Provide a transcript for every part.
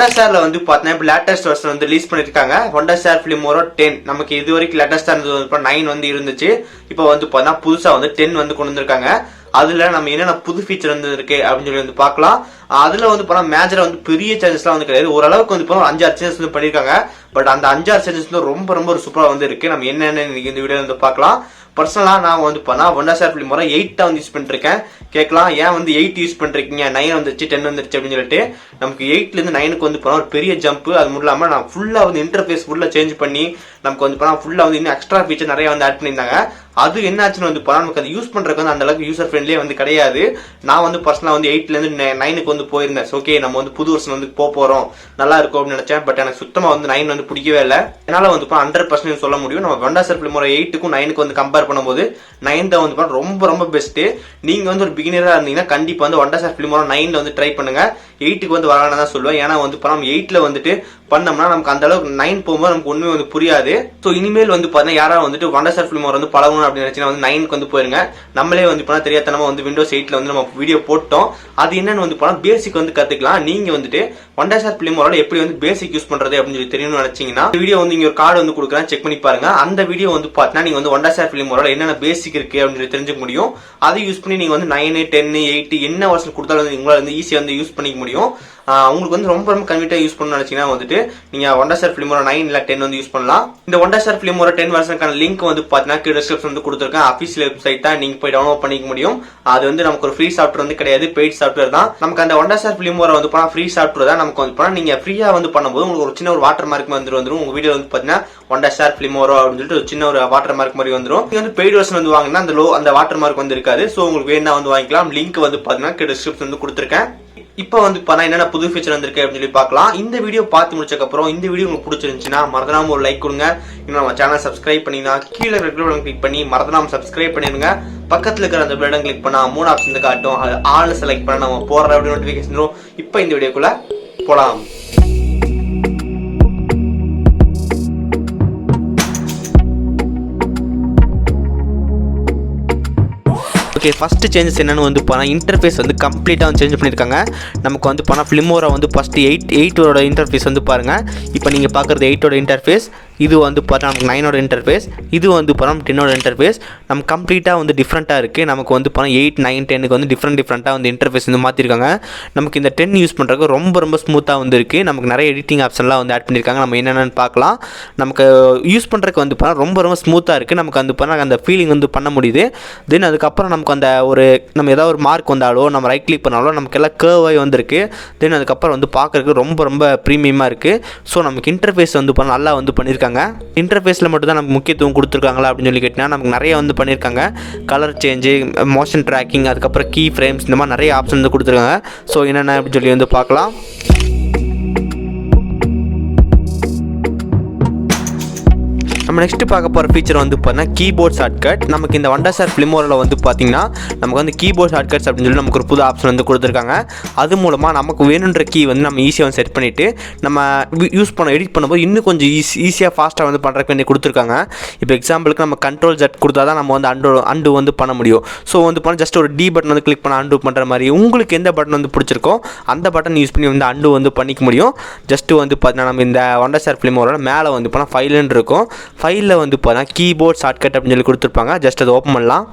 WonderShareல வந்து பார்த்தீங்கன்னா இப்போ லேட்டஸ்ட் வெர்ஷன் வந்து ரிலீஸ் பண்ணிருக்காங்க. WonderShare Filmora 10. நமக்கு இது வரைக்கும் லேட்டஸ்டா இருந்தது 9 வந்து இருந்துச்சு. இப்போ வந்து பார்த்தா புதுசா வந்து 10 வந்து கொண்டு வந்திருக்காங்க. அதுல நம்ம என்னென்ன புது ஃபீச்சர் வந்து இருக்கு அப்படின்னு சொல்லி வந்து பார்க்கலாம். அதுல வந்து போனா மேஜரா வந்து பெரிய சேஞ்சஸ்லாம் வந்து கிடையாது. ஓரளவுக்கு வந்து போனா 5-6 சேஞ்சஸ் வந்து பண்ணிருக்காங்க. பட் அந்த 5-6 சேஞ்சஸ் வந்து ரொம்ப ஒரு சூப்பரா வந்து இருக்கு. நம்ம என்னென்ன இந்த வீடியோ வந்து பார்க்கலாம். பர்சனலா நான் வந்து பண்ணா WonderShare Filmora 8 தான் வந்து யூஸ் பண்ணிருக்கேன். கேட்கலாம் ஏன் வந்து 8 யூஸ் பண்றீங்க, 9 வந்துருச்சு 10 வந்துருச்சு அப்படின்னு சொல்லிட்டு. நமக்கு 8ல இருந்து 9க்கு வந்து போனா ஒரு பெரிய ஜம்ப். அது மட்டும் இல்லாம நான் ஃபுல்லா வந்து இன்டர்ஃபேஸ் ஃபுல்லா சேஞ்ச் பண்ணி நமக்கு வந்து போனா ஃபுல்லா வந்து இன்னும் எக்ஸ்ட்ரா ஃபீச்சர் நிறைய வந்து ஆட் பண்ணியிருந்தாங்க. அது என்ன ஆச்சுன்னு வந்து போனா நமக்கு அது யூஸ் பண்றதுக்கு வந்து அந்த அளவுக்கு யூசர் ஃப்ரெண்ட்லியே வந்து கிடையாது. நான் வந்து பர்சனலா வந்து 8ல இருந்து 9க்கு வந்து போயிருந்தேன். ஓகே நம்ம வந்து புது வருஷம் வந்து போறோம் நல்லா இருக்கும் அப்படின்னு நினைச்சேன். பட் எனக்கு சுத்தமா வந்து 9 வந்து பிடிக்கவே இல்லை. என்னால வந்து 100% சொல்ல முடியும் நம்ம WonderShare Filmora 8க்கும் 9க்கு வந்து கம்பேர் பண்ணும்போது 9 தான் வந்து ரொம்ப பெஸ்ட். நீங்க வந்து ஒரு பிகினரா இருந்தீங்கன்னா கண்டிப்பா வந்து WonderShare Filmora 9ல வந்து ட்ரை பண்ணுங்க. 8க்கு வந்து வரலான்னு தான் சொல்லுவேன். ஏன்னா வந்து நம்ம 8ல வந்துட்டு பண்ணோம்னா நமக்கு அந்த அளவுக்கு 9 போகும்போது நமக்கு ஒண்ணுமே வந்து புரியாது. ஸோ இனிமேல் வந்து பார்த்தீங்கன்னா யாராவது வந்துட்டு WonderShare Filmora வந்து பழகணும் அப்படின்னு நினைச்சீங்கன்னா வந்து 9க்கு வந்து போயிருங்க. நம்மளே வந்து இப்போ தெரியாதனமா வந்து Windows 8ல வந்து நம்ம வீடியோ போட்டோம். அது என்னன்னு வந்து போனா பேசிக் வந்து கத்துக்கலாம். நீங்க வந்துட்டு WonderShare Filmora எப்படி வந்து பேசிக் யூஸ் பண்றது அப்படின்னு சொல்லி தெரியணும்னு நினைச்சீங்கன்னா வீடியோ வந்து இங்க ஒரு கார்டு வந்து கொடுக்குறேன், செக் பண்ணி பாருங்க. அந்த வீடியோ வந்து பார்த்தீங்கன்னா நீங்க வந்து WonderShare Filmora என்னென்ன பேசிக் இருக்கு அப்படின்னு சொல்லி தெரிஞ்சுக்க முடியும். அதை யூஸ் பண்ணி நீங்க வந்து 9, 10, 8 என்ன வருஷம் கொடுத்தாலும் வந்து உங்களால வந்து ஈஸியா வந்து யூஸ் பண்ணிக்க முடியும். உங்களுக்கு வந்து ரொம்ப கன்வீனியா யூஸ் பண்ணணும்னு நினைச்சீங்கன்னா வந்துட்டு நீங்க WonderShare Filmora 9 இல்ல 10 வந்து யூஸ் பண்ணலாம். இந்த WonderShare Filmora 10 வெர்ஷனுக்கான லிங்க் வந்து பாத்தீங்கன்னா டிஸ்கிரிப்ஷன் வந்து கொடுத்துருக்கேன். அபிஷியல் வெப்சைட் தான், நீங்க போய் டவுன்லோட் பண்ணிக்க முடியும். அது வந்து நமக்கு ஒரு ஃப்ரீ சாஃப்ட்வேர் வந்து கிடையாது, பெய்ட் சாஃப்ட்வேர் தான். நமக்கு அந்த WonderShare Filmora வந்து போனா ஃப்ரீ சாஃப்ட்வேர் தான். நமக்கு வந்து போனா நீங்க ஃப்ரீயா வந்து பண்ணும்போது உங்களுக்கு ஒரு சின்ன ஒரு வாட்டர் மார்க் வந்துரும். உங்க வீடியோ வந்து பாத்தீங்கன்னா WonderShare Filmora அப்படின்னு சொல்லிட்டு ஒரு சின்ன ஒரு வாட்டர் மார்க் மாதிரி வந்துரும். நீங்க வந்து பெய்ட் வெர்ஷன் வந்து வாங்கினா அந்த வாட்டர் மார்க் வந்து இருக்காது. சோ உங்களுக்கு வேணா வந்து வாங்கிக்கலாம். லிங்க் வந்து பாத்தீங்கன்னா டிஸ்கிரிப்ஷன் வந்து கொடுத்துருக்கேன். இப்போ வந்து பார்த்தா என்னென்ன புது ஃபீச்சர் வந்திருக்கு அப்படின்னு சொல்லி பார்க்கலாம். இந்த வீடியோ பார்த்து முடிச்சக்கப்புறம் இந்த வீடியோ உங்களுக்கு பிடிச்சிருந்துச்சுன்னா மறந்துடாம ஒரு லைக் கொடுங்க. இன்னும் நம்ம சேனல் சப்ஸ்கிரைப் பண்ணினா கீழே ரெகுலர் கிளிக் பண்ணி மறந்துடாம சப்ஸ்கிரைப் பண்ணிடுங்க. பக்கத்தில் இருக்கிற அந்த பெல் கிளிக் பண்ணா 3 ஆப்ஷன் காட்டும். அது ஆல் செலக்ட் பண்ண நம்ம போடுற நோட்டிஃபிகேஷன் வரும். இப்போ இந்த வீடியோக்குள்ள போலாம். ஓகே, ஃபஸ்ட்டு சேஞ்சஸ் என்னென்னு வந்து போனால் இன்டர்ஃபேஸ் வந்து கம்ப்ளீட்டாக வந்து சேஞ்ச் பண்ணியிருக்காங்க. நமக்கு வந்து போனால் Filmora வந்து ஃபஸ்ட்டு 8ஓட இன்டர்ஃபேஸ் வந்து பாருங்கள். இப்போ நீங்கள் பார்க்குறது 8ஓட இன்டர்ஃபேஸ். இது வந்து பார்த்தா நமக்கு 9ஓட இன்டர்ஃபேஸ். இது வந்து போனால் 10ஓட இன்டர்ஃபேஸ். நம்ம கம்ப்ளீட்டாக வந்து டிஃப்ரெண்ட்டாக இருக்குது. நமக்கு வந்து போனால் 8, 9, 10க்கு வந்து டிஃப்ரெண்ட்டாக வந்து இன்டர்ஃபேஸ் வந்து மாற்றிருக்காங்க. நமக்கு இந்த 10 யூஸ் பண்ணுறதுக்கு ரொம்ப ஸ்மூத்தாக வந்து இருக்குது. நமக்கு நிறைய எடிட்டிங் ஆப்ஷன்லாம் வந்து ஆட் பண்ணியிருக்காங்க. நம்ம என்னென்னு பார்க்கலாம். நமக்கு யூஸ் பண்ணுறதுக்கு வந்து போனால் ரொம்ப ஸ்மூத்தாக இருக்குது. நமக்கு வந்து போனால் அந்த ஃபீலிங் வந்து பண்ண முடியுது. தென் அதுக்கப்புறம் நமக்கு அந்த ஒரு நம்ம ஏதாவது ஒரு மார்க் வந்தாலோ நம்ம ரைட் கிளிக் பண்ணாலும் நமக்கு எல்லாம் கர்வாகி வந்திருக்கு. தென் அதுக்கப்புறம் வந்து பார்க்குறதுக்கு ரொம்ப ப்ரீமியமாக இருக்குது. ஸோ நமக்கு இன்டர்ஃபேஸ் வந்து நல்லா வந்து பண்ணியிருக்காங்க. இன்டர்ஃபேஸில் மட்டும் தான் நமக்கு முக்கியத்துவம் கொடுத்துருக்காங்களா அப்படின்னு சொல்லி கேட்டிங்கன்னா நமக்கு நிறைய வந்து பண்ணியிருக்காங்க. கலர் சேஞ்சு, மோஷன் ட்ராக்கிங், அதுக்கப்புறம் கீ ஃப்ரேம்ஸ், இந்த மாதிரி நிறைய ஆப்ஷன் வந்து கொடுத்துருக்காங்க. ஸோ என்னென்ன அப்படின்னு சொல்லி வந்து பார்க்கலாம். நம்ம நெக்ஸ்ட் பார்க்க போகிற ஃபீச்சர் வந்து பார்த்தீங்கன்னா கீபோர்ட் ஷார்ட்கட். நமக்கு இந்த WonderShare Filmora வந்து பார்த்தீங்கன்னா நமக்கு வந்து கீபோர்ட் ஷார்ட்கட்ஸ் அப்படின்னு சொல்லி நமக்கு ஒரு புது ஆப்ஷன் வந்து கொடுத்துருக்காங்க. அது மூலமாக நமக்கு வேணுன்ற கீ வந்து நம்ம ஈஸியாக வந்து செட் பண்ணிவிட்டு நம்ம எடிட் பண்ணும்போது இன்னும் கொஞ்சம் ஈஸியாக ஃபாஸ்ட்டாக வந்து பண்ணுறதுக்கு வேண்டி கொடுத்துருக்காங்க. இப்போ எக்ஸாம்பிளுக்கு நம்ம Ctrl+Z கொடுத்தா தான் நம்ம வந்து அண்டு வந்து பண்ண முடியும். ஸோ வந்து பண்ண ஜஸ்ட் ஒரு டி பட்டன் வந்து கிளிக் பண்ண அண்டு பண்ணுற மாதிரி உங்களுக்கு எந்த பட்டன் வந்து பிடிச்சிருக்கோ அந்த பட்டன் யூஸ் பண்ணி வந்து அண்டு வந்து பண்ணிக்க முடியும். ஜஸ்ட்டு வந்து பார்த்தீங்கன்னா நம்ம இந்த WonderShare Filmora மேலே வந்து போனால் ஃபைலுன்னு இருக்கும். ஃபைலில் வந்து பார்த்தீங்கன்னா கீபோர்ட் ஷார்ட்கட் அப்படின்னு சொல்லி கொடுத்துருப்பாங்க. ஜஸ்ட் அதை ஓப்பன் பண்ணலாம்.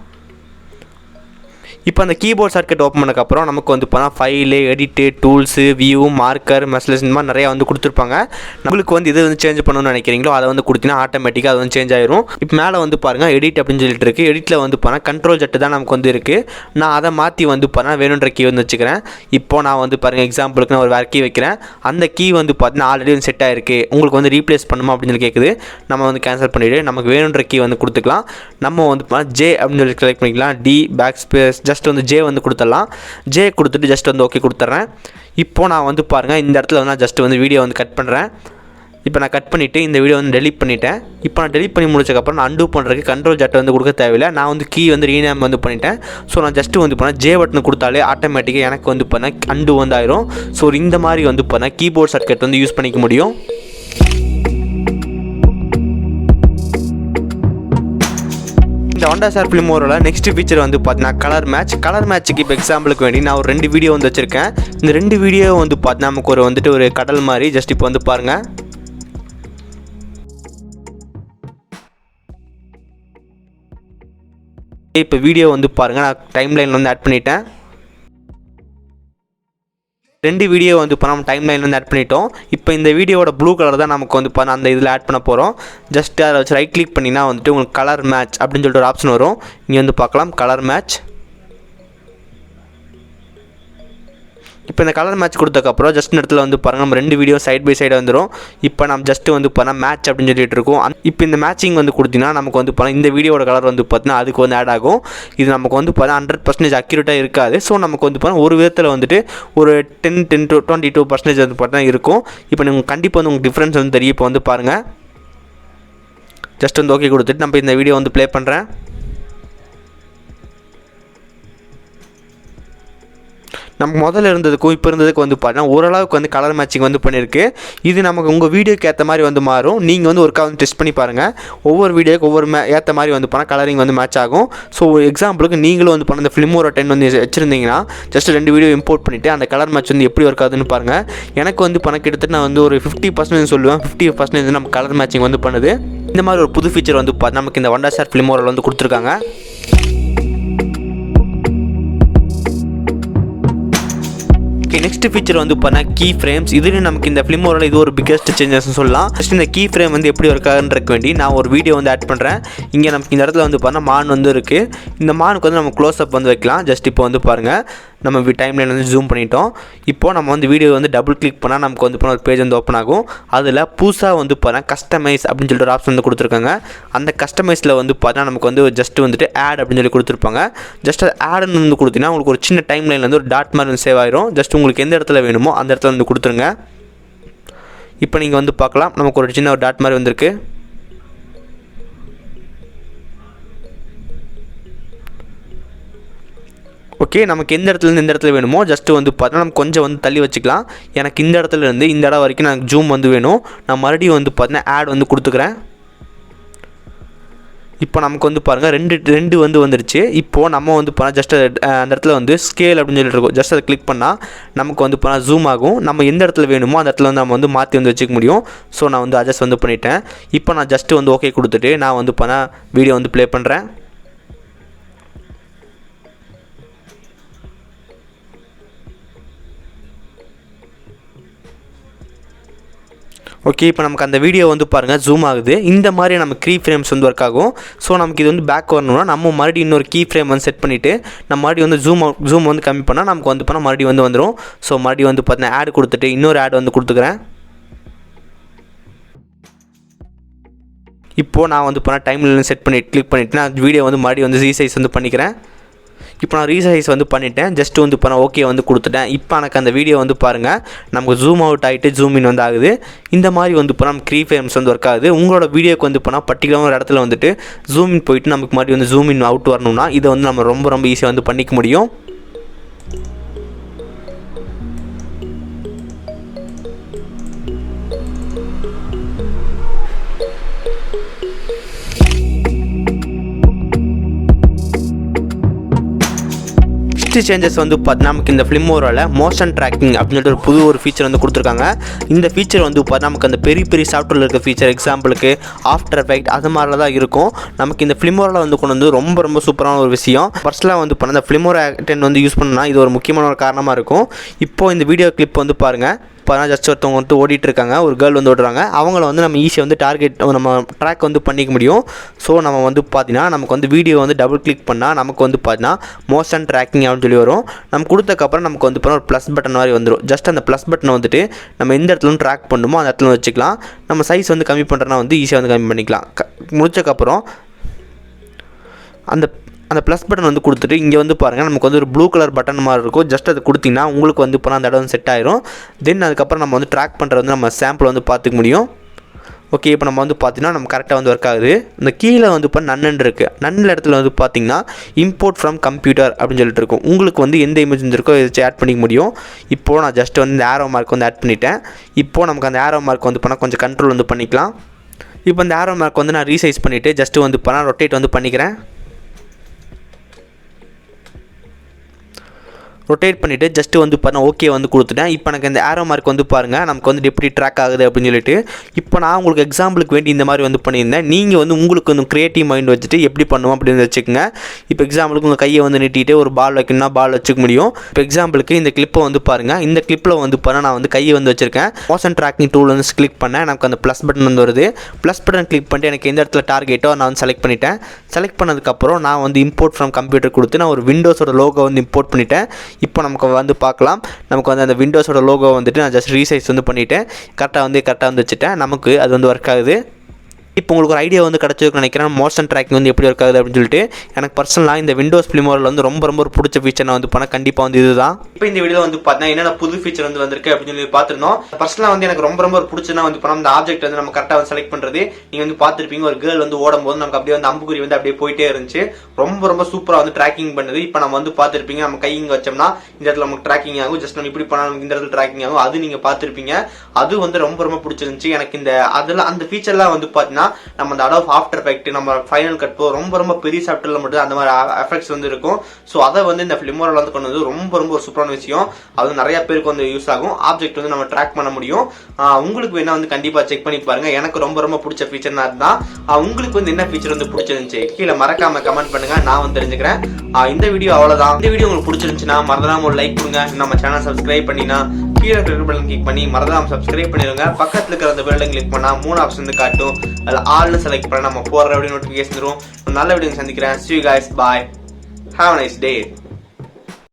இப்போ அந்த கீபோர்ட் ஷார்ட்கட் ஓப்பன் பண்ணக்கப்புறம் நமக்கு வந்து பார்த்தா file, edit, tools, view, marker, message இந்த மாதிரி நிறையா வந்து கொடுத்துருப்பாங்க. நம்மளுக்கு வந்து இது வந்து சேஞ்ச் பண்ணணும்னு நினைக்கிறீங்களோ அதை வந்து கொடுத்தீங்கன்னா ஆட்டோமேட்டிக்காக அது வந்து சேஞ்ச் ஆயிரும். இப்போ மேலே வந்து பாருங்கள் எடிட் அப்படின்னு சொல்லிட்டு இருக்குது. எடிட்டில் வந்து பார்த்தா Ctrl+Z தான் நமக்கு வந்து இருக்குது. நான் அதை மாற்றி வந்து பார்த்தா வேணுன்ற கீ வந்து வச்சுக்கிறேன். இப்போ நான் வந்து பாருங்கள் எக்ஸாம்பிளுக்கு நான் ஒரு வேறு கீ வைக்கிறேன். அந்த கீ வந்து பார்த்தீங்கன்னா ஆல்ரெடி வந்து செட் ஆயிருக்கு. உங்களுக்கு வந்து ரீப்ளேஸ் பண்ணுமா அப்படின்னு சொல்லி கேட்குது. நம்ம வந்து கேன்சல் பண்ணிவிட்டு நமக்கு வேணுன்ற கீ வந்து கொடுத்துக்கலாம். நம்ம வந்து ஜே அப்படின்னு சொல்லி செலக்ட் பண்ணிக்கலாம். டி பேக் ஸ்பேஸ் ஜஸ்ட் வந்து ஜே வந்து கொடுத்துடலாம். ஜே கொடுத்துட்டு ஜஸ்ட் வந்து ஓகே கொடுத்துட்றேன். இப்போ நான் வந்து பாருங்கள் இந்த இடத்துல வந்து நான் ஜஸ்ட் வந்து வீடியோ வந்து கட் பண்ணுறேன். இப்போ நான் கட் பண்ணிவிட்டு இந்த வீடியோ வந்து டெலிட் பண்ணிட்டேன். இப்போ நான் டெலிட் பண்ணி முடிச்சக்கப்புறம் நான் அண்டு பண்ணுறதுக்கு Ctrl+Z வந்து கொடுக்க தேவையில்லை. நான் வந்து கீ வந்து ரீநேம் வந்து பண்ணிட்டேன். ஸோ நான் ஜஸ்ட்டு வந்து பண்ணால் ஜே பட்டன் கொடுத்தாலே ஆட்டோமேட்டிக்காக எனக்கு வந்து பண்ணால் அண்டு வந்து ஆயிரும். ஸோ இந்த மாதிரி வந்து பண்ணால் கீபோர்ட் ஷார்ட்கட் வந்து யூஸ் பண்ணிக்க முடியும். இந்த WonderShare Filmora நெக்ஸ்ட் ஃபீச்சர் வந்து பார்த்தீங்கன்னா கலர் மேட்ச்சுக்கு இப்போ எக்ஸாம்பிளுக்கு வேண்டி நான் ஒரு 2 வீடியோ வந்து வச்சுருக்கேன். இந்த 2 வீடியோ வந்து பார்த்தீங்கன்னா நமக்கு ஒரு கடல் மாதிரி ஜஸ்ட் இப்போ வந்து பாருங்கள். இப்போ வீடியோ வந்து பாருங்கள், நான் டைம்லைனில் வந்து ஆட் பண்ணிட்டேன். 2 வீடியோ வந்து இப்போ நம்ம டைம்லைனில் வந்து ஆட் பண்ணிட்டோம். இப்போ இந்த வீடியோவோட ப்ளூ கலர் தான் நமக்கு வந்து அந்த இதில் ஆட் பண்ண போகிறோம். ஜஸ்ட் அதை வச்சு ரைட் கிளிக் பண்ணினா வந்துட்டு உங்களுக்கு கலர் மேட்ச் அப்படின்னு சொல்லிட்டு ஒரு ஆப்ஷன் வரும். இங்கே வந்து பார்க்கலாம் கலர் மேட்ச். இப்போ இந்த கலர் மேட்ச் கொடுத்ததுக்கப்புறம் ஜஸ்ட் இடத்துல வந்து பாருங்கள் நம்ம 2 வீடியோ சைட் பை சைடு வந்துடும். இப்போ நம்ம ஜஸ்ட் வந்து பார்த்தீங்கன்னா மேட்ச் அப்படின்னு சொல்லிட்டு இருக்கோம். இப்போ இந்த மேட்சிங் வந்து கொடுத்தீங்கன்னா நமக்கு வந்து பார்த்தீங்கன்னா இந்த வீடியோட கலர் வந்து பார்த்தீங்கன்னா அதுக்கு வந்து ஆட் ஆகும். இது நமக்கு வந்து பார்த்தீங்கன்னா 100% அக்யூரேட்டாக இருக்காது. ஸோ நமக்கு வந்து பார்த்தீங்கன்னா ஒரு விதத்தில் வந்துட்டு ஒரு 10 to 22% வந்து பார்த்தீங்கன்னா இருக்கும். இப்போ நீங்கள் கண்டிப்பாக வந்து உங்களுக்கு டிஃப்ரென்ஸ் வந்து தெரியும். இப்போ வந்து பாருங்கள், ஜஸ்ட் வந்து ஓகே கொடுத்துட்டு நம்ம இந்த வீடியோ வந்து ப்ளே பண்ணுறேன். நமக்கு முதல்ல இருந்ததுக்கும் இப்போ இருந்ததுக்கு வந்து பார்த்தீங்கன்னா ஓரளவுக்கு வந்து கலர் மேட்சிங் வந்து பண்ணியிருக்கு. இது நமக்கு உங்கள் வீடியோக்கு ஏற்ற மாதிரி வந்து மாறும். நீங்கள் வந்து ஒருக்கா வந்து டெஸ்ட் பண்ணி பாருங்கள். ஒவ்வொரு வீடியோக்கு ஒவ்வொரு ஏற்ற மாதிரி வந்து பண்ணால் கலரிங் வந்து மேட்ச் ஆகும். ஸோ எக்ஸாம்பிளுக்கு நீங்களும் வந்து பண்ண இந்த Filmora 10 வந்து வச்சுருந்தீங்கன்னா ஜஸ்ட் 2 வீடியோ இம்போர்ட் பண்ணிவிட்டு அந்த கலர் மேட்ச் வந்து எப்படி ஒர்க் ஆகுதுன்னு பாருங்கள். எனக்கு வந்து கிட்டத்தட்ட நான் வந்து ஒரு 50% சொல்லுவேன். 50% நம்ம கலர் மேட்சிங் வந்து பண்ணுது. இந்த மாதிரி ஒரு புது ஃபீச்சர் வந்து நமக்கு இந்த WonderShare Filmora வந்து கொடுத்துருக்காங்க. நெக்ஸ்ட் ஃபீச்சர் வந்து பார்த்தீங்கன்னா கீ ஃப்ரேம்ஸ். இதுலேயும் நமக்கு இந்த Filmora இது ஒரு பிக்கஸ்ட் சேஞ்சஸ்னு சொல்லலாம். ஜஸ்ட் இந்த கீ ஃப்ரேம் வந்து எப்படி ஒர்க் ஆகுன்றதுக்கு வேண்டி நான் ஒரு வீடியோ வந்து ஆட் பண்ணுறேன். இங்கே நமக்கு இந்த இடத்துல வந்து பார்த்தீங்கன்னா மான் வந்து இருக்குது. இந்த மானுக்கு வந்து நம்ம க்ளோஸ் அப் வந்து வைக்கலாம். ஜஸ்ட் இப்போ வந்து பாருங்கள், நம்ம டைம்லைன் வந்து ஜூம் பண்ணிட்டோம். இப்போது நம்ம வந்து வீடியோ வந்து டபுள் கிளிக் பண்ணால் நமக்கு வந்து ஒரு பேஜ் வந்து ஓப்பன் ஆகும். அதில் புதுசாக வந்து பார்த்தீங்கன்னா கஸ்டமைஸ் அப்படின்னு சொல்லிட்டு ஒரு ஆப்ஷன் வந்து கொடுத்துருக்காங்க. அந்த கஸ்டமைஸில் வந்து பார்த்தீங்கன்னா நமக்கு வந்து ஜஸ்ட் வந்துட்டு ஆட் அப்படின்னு சொல்லி கொடுத்துருப்பாங்க. ஜஸ்ட் அது ஆடுன்னு வந்து கொடுத்தீங்கன்னா உங்களுக்கு ஒரு சின்ன டைம்லைனில் வந்து ஒரு டாட் மாதிரி வந்து சேவ் ஆயிரும். ஜஸ்ட் உங்களுக்கு எந்த இடத்துல வேணுமோ அந்த இடத்துல வந்து கொடுத்துருங்க. இப்போ நீங்கள் வந்து பார்க்கலாம், நமக்கு ஒரு சின்ன ஒரு டாட் மாதிரி வந்திருக்கு. ஓகே, நமக்கு எந்த இடத்துலேருந்து எந்த இடத்துல வேணுமோ ஜஸ்ட்டு வந்து பார்த்தீங்கன்னா நம்ம கொஞ்சம் வந்து தள்ளி வச்சுக்கலாம். எனக்கு இந்த இடத்துலேருந்து இந்த இடம் வரைக்கும் எனக்கு ஜூம் வந்து வேணும். நான் மறுபடியும் வந்து பார்த்தீங்கன்னா ஆட் வந்து கொடுத்துக்கிறேன். இப்போ நமக்கு வந்து பாருங்கள் ரெண்டு வந்து வந்துருச்சு. இப்போது நம்ம வந்து பார்த்தா ஜஸ்ட் அந்த இடத்துல வந்து ஸ்கேல் அப்படின்னு சொல்லிட்டு இருக்கோம். ஜஸ்ட் அதை கிளிக் பண்ணால் நமக்கு வந்து பார்த்தா ஜூம் ஆகும். நம்ம எந்த இடத்துல வேணுமோ அந்த இடத்துல வந்து நம்ம வந்து மாற்றி வந்து வச்சுக்க முடியும். ஸோ நான் வந்து அட்ஜஸ்ட் வந்து பண்ணிட்டேன். இப்போ நான் ஜஸ்ட்டு வந்து ஓகே கொடுத்துட்டு நான் வந்து பார்த்தா வீடியோ வந்து ப்ளே பண்ணுறேன். ஓகே, இப்போ நமக்கு அந்த வீடியோ வந்து பாருங்கள் ஜூம் ஆகுது. இந்த மாதிரி நம்ம கீ ஃப்ரேம்ஸ் வந்து ஒர்க் ஆகும். ஸோ நமக்கு இது வந்து பேக் வரணும்னா நம்ம மறுபடியும் இன்னொரு கீ ஃப்ரேம் வந்து செட் பண்ணிவிட்டு நம்ம மறுபடியும் வந்து ஜூம் வந்து கம்மி பண்ணால் நமக்கு வந்து பண்ணால் மறுபடியும் வந்து வந்துடும். ஸோ மறுபடியும் வந்து பார்த்தீங்கன்னா ஆட் கொடுத்துட்டு இன்னொரு ஆட் வந்து கொடுத்துக்கிறேன். இப்போது நான் வந்து பண்ணால் டைம்லைன் செட் பண்ணி கிளிக் பண்ணிவிட்டு நான் வீடியோ வந்து மறுபடியும் வந்து ரீசைஸ் வந்து பண்ணிக்கிறேன். இப்போ நான் ரீசைஸ் வந்து பண்ணிட்டேன். ஜஸ்ட் வந்து இப்போ நான் ஓகே வந்து கொடுத்துட்டேன். இப்போ எனக்கு அந்த வீடியோ வந்து பாருங்கள் நமக்கு ஜூம் அவுட் ஆகிட்டு ஜூம் இன் வந்து ஆகுது. இந்த மாதிரி வந்து இப்போ நம்ம கீ ஃப்ரேம்ஸ் வந்து ஒர்க் ஆகுது. உங்களோட வீடியோக்கு வந்து போனால் பர்டிகுலர் ஒரு இடத்துல வந்துட்டு ஜூம் இன் போயிட்டு நமக்கு மறுபடியும் வந்து ஜூம் இன் அவுட் வரணும்னா இதை வந்து நம்ம ரொம்ப ஈஸியாக வந்து பண்ணிக்க முடியும். நெக்ஸ்ட் சேஞ்சஸ் வந்து பார்த்தீங்கன்னா நமக்கு இந்த Filmora மோஷன் ட்ராக்கிங் அப்படின்னு சொல்லிட்டு ஒரு புது ஃபீச்சர் வந்து கொடுத்துருக்காங்க. இந்த ஃபீச்சர் வந்து பார்த்தீங்கன்னா நமக்கு அந்த பெரிய சாஃப்ட்வேரில் இருக்க ஃபீச்சர் எக்ஸாம்பிளுக்கு ஆஃப்டர் எஃபெக்ட் அது மாதிரிலாம் தான் இருக்கும். நமக்கு இந்த Filmora வந்து கொண்டு வந்து ரொம்ப சூப்பரான ஒரு விஷயம். ஃபர்ஸ்ட்லாம் வந்து பண்ண இந்த Filmora 10 வந்து யூஸ் பண்ணால் இது ஒரு முக்கியமான ஒரு காரணமாக இருக்கும். இப்போது இந்த வீடியோ கிளிப் வந்து பாருங்கள். இப்போ ஜஸ்ட் ஒருத்தவங்க வந்து ஓடிட்டு இருக்காங்க, ஒரு கேர்ள் வந்து ஓடுறாங்க. அவங்கள வந்து நம்ம ஈஸியாக வந்து டார்கெட் நம்ம ட்ராக் வந்து பண்ணிக்க முடியும். ஸோ நம்ம வந்து பார்த்தீங்கன்னா நமக்கு வந்து வீடியோ வந்து டபுள் கிளிக் பண்ணால் நமக்கு வந்து பார்த்தீங்கன்னா மோஷன் ட்ராக்கிங் அப்படின்னு சொல்லி வரும். நம்ம கொடுத்ததுக்கப்புறம் நமக்கு வந்து ஒரு ப்ளஸ் பட்டன் மாதிரி வந்துடும். ஜஸ்ட் அந்த ப்ளஸ் பட்டனை வந்துட்டு நம்ம எந்த இடத்துல வந்து ட்ராக் பண்ணுமோ அந்த இடத்துல வச்சுக்கலாம். நம்ம சைஸ் வந்து கம்மி பண்ணுறோன்னா வந்து ஈஸியாக வந்து கம்மி பண்ணிக்கலாம். முடிச்சக்கப்புறம் அந்த ப்ளஸ் பட்டன் வந்து கொடுத்துட்டு இங்கே வந்து பாருங்கள் நமக்கு வந்து ஒரு ப்ளூ கலர் பட்டன் மாதிரி இருக்கும். ஜஸ்ட் அதை கொடுத்திங்கன்னா உங்களுக்கு வந்து இப்போ அந்த இடம் வந்து செட் ஆயிரும். தென் அதுக்கப்புறம் நம்ம வந்து ட்ராக் பண்ணுறது வந்து நம்ம சாம்பிள் வந்து பார்த்துக்க முடியும். ஓகே, இப்போ நம்ம வந்து பார்த்தீங்கன்னா நம்ம கரெக்டாக வந்து ஒர்க் ஆகுது. இந்த கீழே வந்து இப்போ நன்னு இருக்குது. நன்னில் இடத்துல வந்து பார்த்தீங்கன்னா இம்போர்ட் ஃப்ரம் கம்ப்யூட்டர் அப்படின்னு சொல்லிட்டு இருக்கும். உங்களுக்கு வந்து எந்த இமேஜ் இருக்கோ இதை ஆட் பண்ணிக்க முடியும். இப்போது நான் ஜஸ்ட் வந்து இந்த ஆரோ மார்க் வந்து ஆட் பண்ணிட்டேன். இப்போது நமக்கு அந்த ஆரோ மார்க் வந்து பண்ணால் கொஞ்சம் கண்ட்ரோல் வந்து பண்ணிக்கலாம். இப்போ இந்த ஆரோ மார்க் வந்து நான் ரீசைஸ் பண்ணிவிட்டு ஜஸ்ட்டு வந்து பண்ணால் ரொட்டேட் வந்து பண்ணிக்கிறேன். ரொட்டேட் பண்ணிவிட்டு ஜஸ்ட்டு வந்து பாருங்கள் ஓகே வந்து கொடுத்துட்டேன். இப்போ எனக்கு இந்த ஏரோ மார்க் வந்து பாருங்கள் நமக்கு வந்து எப்படி ட்ராக் ஆகுது அப்படின்னு சொல்லிட்டு. இப்போ நான் உங்களுக்கு எக்ஸாம்பிளுக்கு வேண்டி இந்த மாதிரி வந்து பண்ணியிருந்தேன். நீங்கள் வந்து உங்களுக்கு வந்து க்ரியேட்டிவ் மைண்ட் வச்சுட்டு எப்படி பண்ணுவோம் அப்படின்னு வச்சுக்கோங்க. இப்போ எக்ஸாம்பிளுக்கு உங்கள் கையை வந்து நீட்டிட்டு ஒரு பால் வைக்கணும்னா பால் வச்சுக்க முடியும். இப்போ எக்ஸாம்பிளுக்கு இந்த கிளிப்பை வந்து பாருங்கள். இந்த கிளிப்பில் வந்து பாருங்கள் நான் வந்து கையை வந்து வச்சுருக்கேன். மோஷன் ட்ராக்கிங் டூல் வந்து கிளிக் பண்ணேன். எனக்கு அந்த ப்ளஸ் பட்டன் வந்து வருது. ப்ளஸ் பட்டன் கிளிக் பண்ணிட்டு எனக்கு எந்த இடத்துல டார்கெட்டோ நான் வந்து செலக்ட் பண்ணிட்டேன். செலக்ட் பண்ணதுக்கப்புறம் நான் வந்து இம்போர்ட் ஃப்ரம் கம்ப்யூட்டர் கொடுத்து நான் ஒரு விண்டோஸோட லோகோ வந்து இம்போர்ட் பண்ணிட்டேன். இப்போ நமக்கு வந்து பார்க்கலாம். நமக்கு வந்து அந்த விண்டோஸோட லோகோ வந்துட்டு நான் ஜஸ்ட் ரீசைஸ் வந்து பண்ணிவிட்டேன். கரெக்டாக வந்து வச்சுட்டேன். நமக்கு அது வந்து ஒர்க் ஆகுது. இப்போ உங்களுக்கு ஒரு ஐடியா வந்து கிடச்சிருக்குன்னு நினைக்கிறேன். மோஷன் ட்ராக்கிங் வந்து எப்படி ஒர்க் ஆகுது அப்படின்னு சொல்லிட்டு. எனக்கு பர்சனலாக இந்த விண்டோஸ் ஃபிலிமோரில் வந்து ரொம்ப ஒரு பிடிச்ச ஃபீச்சர் நான் வந்து பண்ணேன். கண்டிப்பாக வந்து இதுதான். இப்போ இந்த வீடியோ வந்து பார்த்தீங்கன்னா என்னென்ன புது ஃபீச்சர் வந்து வந்திருக்கு அப்படின்னு சொல்லி பார்த்துருந்தோம். பர்சனலாக வந்து எனக்கு ரொம்ப பிடிச்சதுனா வந்து பண்ணோம் இந்த ஆப்ஜெக்ட் வந்து நம்ம கரெக்டாக வந்து செலக்ட் பண்ணுறது. நீங்கள் வந்து பார்த்துருப்பீங்க ஒரு கேர்ள் வந்து ஓடும்போது நமக்கு அப்படியே வந்து அம்புக்குறி வந்து அப்படியே போயிட்டே இருந்துச்சு. ரொம்ப சூப்பராக வந்து ட்ராக்கிங் பண்ணுது. இப்போ நம்ம வந்து பார்த்துருப்பீங்க நம்ம கை இங்கே வச்சோம்னா இந்த இடத்துல நமக்கு ட்ராக்கிங் ஆகும். ஜஸ்ட் நம்ம இப்படி பண்ணாலும் இந்த இடத்துல ட்ராக்கிங் ஆகும். அது நீங்கள் பார்த்துருப்பீங்க. அது வந்து ரொம்ப பிடிச்சிருந்துச்சு எனக்கு. இந்த அதெல்லாம் அந்த ஃபீச்சர்லாம் வந்து பார்த்தீங்கன்னா நம்ம அந்த ஆஃப்டர் எஃபெக்ட் நம்ம ஃபைனல் கட் ரொம்ப பெரிய சாஃப்ட்வேர்ல மட்டும் அந்த மாதிரி எஃபெக்ட்ஸ் வந்து இருக்கும். ஸோ அதை வந்து இந்த ஃபிலிமோரில் வந்து கொண்டு வந்து ரொம்ப ஒரு சூப்பரான விஷயம். அது நிறைய பேருக்கு வந்து யூஸ் ஆகும். ஆப்ஜெக்ட் வந்து நம்ம ட்ராக் பண்ண முடியும். உங்களுக்கு வேணா வந்து கண்டிப்பா செக் பண்ணி பாருங்க. எனக்கு ரொம்ப பிடிச்ச ஃபீச்சர்னா அதுதான். உங்களுக்கு வந்து என்ன ஃபீச்சர் வந்து பிடிச்சிருந்துச்சு கீழே மறக்காம கமெண்ட் பண்ணுங்க. நான் வந்து தெரிஞ்சுக்கிறேன். இந்த வீடியோ அவ்வளவுதான். இந்த வீடியோ உங்களுக்கு பிடிச்சிருந்துச்சுன்னா மறந்துடாம ஒரு லைக் கொடுங்க. நம்ம சேனல் சப்ஸ்கிரைப் பண்ணினா கீழே பெல் கிளிக் பண்ணி மறந்துடாம சப்ஸ்கிரைப் பண்ணிடுங்க. பக்கத்துல இருக்கிற அந்த பெல்லை கிளிக் பண்ணா 3 ஆப்ஷன் வந்து காட்டும். அதில் ஆல்னு செலக்ட் பண்ண நம்ம போடுற வீடியோ நோட்டிஃபிகேஷன் வரும். நல்ல வீடியோ சந்திக்கிறேன். See you guys. Bye. Have a nice day.